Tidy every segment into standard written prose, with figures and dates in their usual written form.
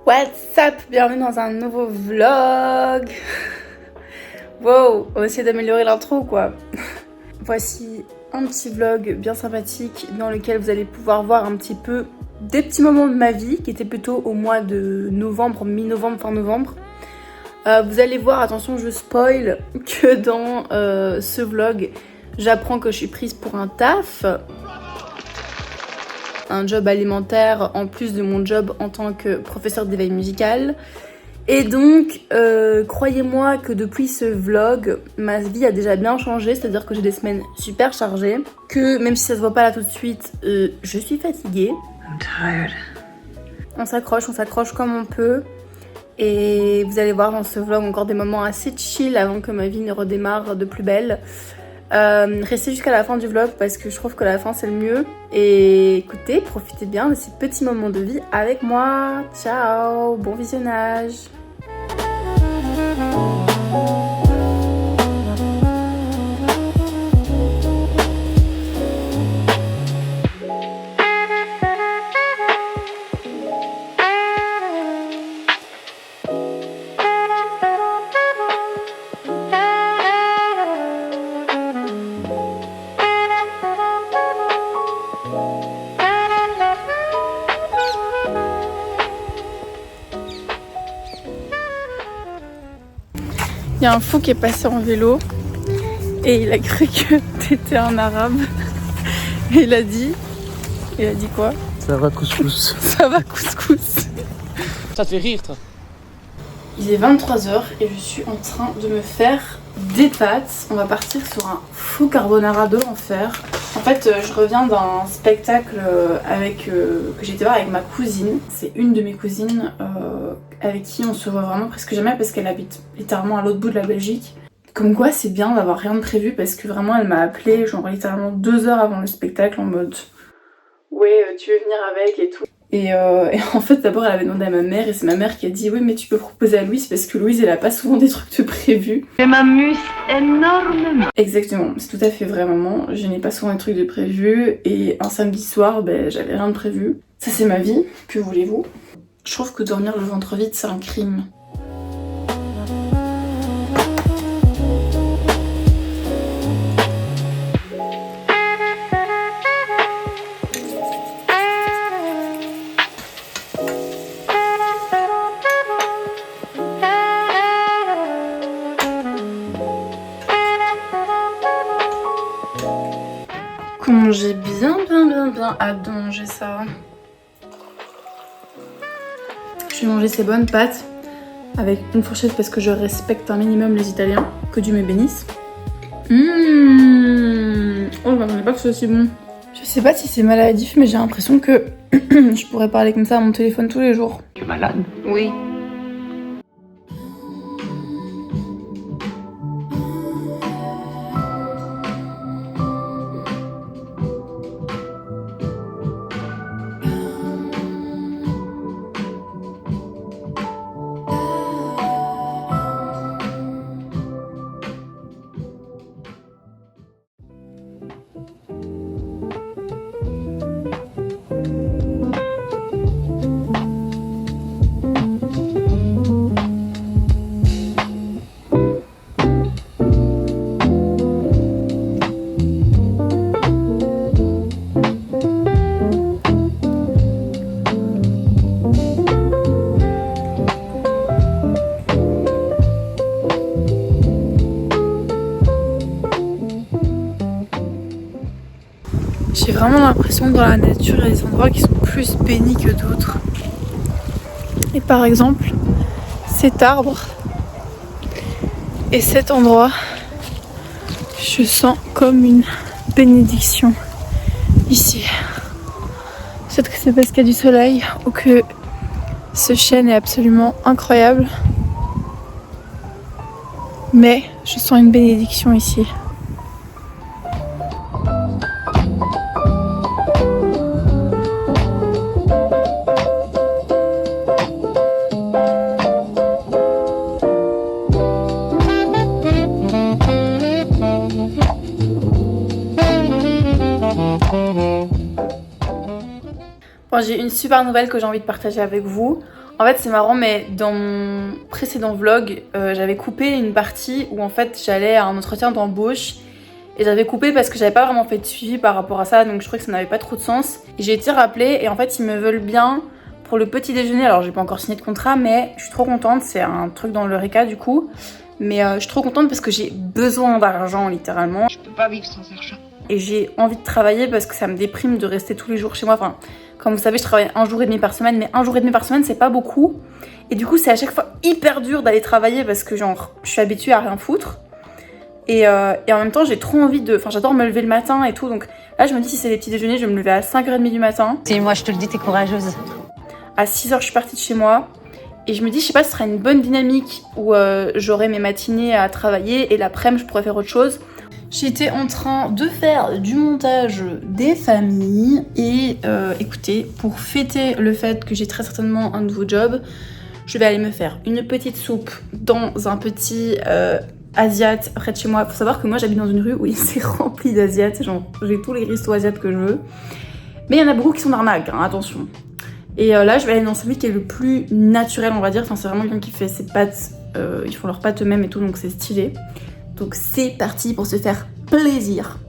What's up? Bienvenue dans un nouveau vlog. Wow, on va essayer d'améliorer l'intro quoi. Voici un petit vlog bien sympathique dans lequel vous allez pouvoir voir un petit peu des petits moments de ma vie qui étaient plutôt au mois de novembre, mi-novembre, fin novembre. Vous allez voir, attention je spoil, que dans ce vlog j'apprends que je suis prise pour un taf. Un job alimentaire en plus de mon job en tant que professeur d'éveil musical. Et donc, croyez-moi que depuis ce vlog, ma vie a déjà bien changé, c'est-à-dire que j'ai des semaines super chargées, que même si ça se voit pas là tout de suite, je suis fatiguée. I'm tired. On s'accroche comme on peut. Et vous allez voir dans ce vlog encore des moments assez chill avant que ma vie ne redémarre de plus belle. Restez jusqu'à la fin du vlog parce que je trouve que la fin c'est le mieux. Et écoutez, profitez bien de ces petits moments de vie avec moi. Ciao, bon visionnage. Il y a un fou qui est passé en vélo et il a cru que t'étais un arabe. Et il a dit quoi? Ça va couscous. Ça va couscous. Ça te fait rire toi? Il est 23h et je suis en train de me faire des pâtes. On va partir sur un faux carbonara de l'enfer. En fait, je reviens d'un spectacle que j'ai été voir avec ma cousine. C'est une de mes cousines avec qui on se voit vraiment presque jamais parce qu'elle habite littéralement à l'autre bout de la Belgique. Comme quoi, c'est bien d'avoir rien de prévu parce que vraiment, elle m'a appelée genre littéralement 2 heures avant le spectacle en mode « Ouais, tu veux venir avec et tout ». Et en fait, d'abord, elle avait demandé à ma mère et c'est ma mère qui a dit « Oui, mais tu peux proposer à Louise parce que Louise, elle a pas souvent des trucs de prévus. » Je m'amuse énormément. Exactement, c'est tout à fait vrai maman, je n'ai pas souvent des trucs de prévus et un samedi soir, j'avais rien de prévu. Ça c'est ma vie, que voulez-vous? Je trouve que dormir le ventre vide c'est un crime. Comment j'ai bien hâte de manger ça. Je vais manger ces bonnes pâtes avec une fourchette parce que je respecte un minimum les Italiens. Que Dieu me bénisse. Oh, je m'attendais pas que ce soit aussi bon. Je sais pas si c'est maladif, mais j'ai l'impression que je pourrais parler comme ça à mon téléphone tous les jours. Tu es malade? Oui. J'ai vraiment l'impression que dans la nature, il y a des endroits qui sont plus bénis que d'autres. Et par exemple, cet arbre et cet endroit, je sens comme une bénédiction ici. Peut-être que c'est parce qu'il y a du soleil ou que ce chêne est absolument incroyable. Mais je sens une bénédiction ici. Bon, j'ai une super nouvelle que j'ai envie de partager avec vous. En fait c'est marrant mais dans mon précédent vlog j'avais coupé une partie où en fait j'allais à un entretien d'embauche et j'avais coupé parce que j'avais pas vraiment fait de suivi par rapport à ça donc je trouvais que ça n'avait pas trop de sens. Et j'ai été rappelée et en fait ils me veulent bien pour le petit déjeuner. Alors j'ai pas encore signé de contrat mais je suis trop contente, c'est un truc dans l'Eureka du coup. Mais je suis trop contente parce que j'ai besoin d'argent littéralement. Je peux pas vivre sans argent. Et j'ai envie de travailler parce que ça me déprime de rester tous les jours chez moi. Enfin, comme vous savez, je travaille 1 jour et demi par semaine, mais 1 jour et demi par semaine, c'est pas beaucoup. Et du coup, c'est à chaque fois hyper dur d'aller travailler parce que genre, je suis habituée à rien foutre. Et en même temps, j'ai trop envie de... Enfin, j'adore me lever le matin et tout. Donc là, je me dis, si c'est les petits déjeuners, je vais me lever à 5h30 du matin. Si moi je te le dis, t'es courageuse. À 6h, je suis partie de chez moi. Et je me dis, je sais pas, ce sera une bonne dynamique où j'aurai mes matinées à travailler et l'après-midi, je pourrais faire autre chose. J'étais en train de faire du montage des familles et écoutez, pour fêter le fait que j'ai très certainement un nouveau job, je vais aller me faire une petite soupe dans un petit asiate près de chez moi. Faut savoir que moi j'habite dans une rue où il s'est rempli d'asiates, genre j'ai tous les restos asiates que je veux. Mais il y en a beaucoup qui sont d'arnaque, hein, attention. Et là je vais aller dans celui qui est le plus naturel on va dire, enfin c'est vraiment quelqu'un qui fait ses pâtes, ils font leurs pâtes eux-mêmes et tout donc c'est stylé. Donc c'est parti pour se faire plaisir.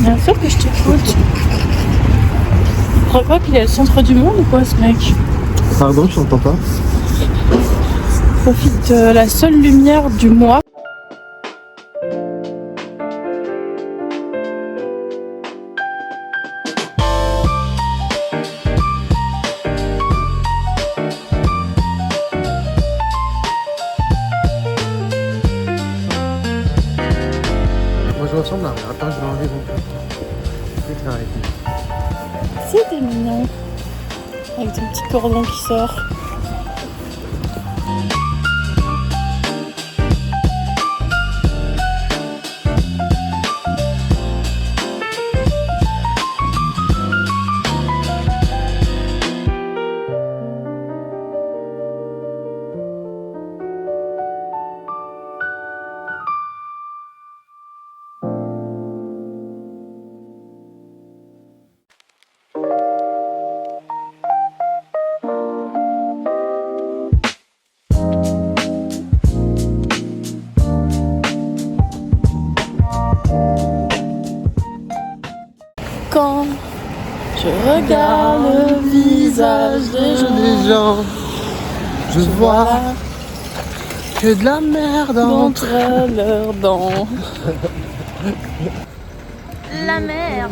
Bien sûr que je t'écoute. Tu crois pas qu'il est le centre du monde ou quoi ce mec? Pardon, je t'entends pas. Profite de la seule lumière du mois. Moi je ressemble à rien. Attends, je vais enlever mon cœur. Je vais te arrêter. Si t'es mignon. Avec ton petit cordon qui sort. Quand je regarde le visage des gens, je vois que de la merde entre leurs dents. La merde.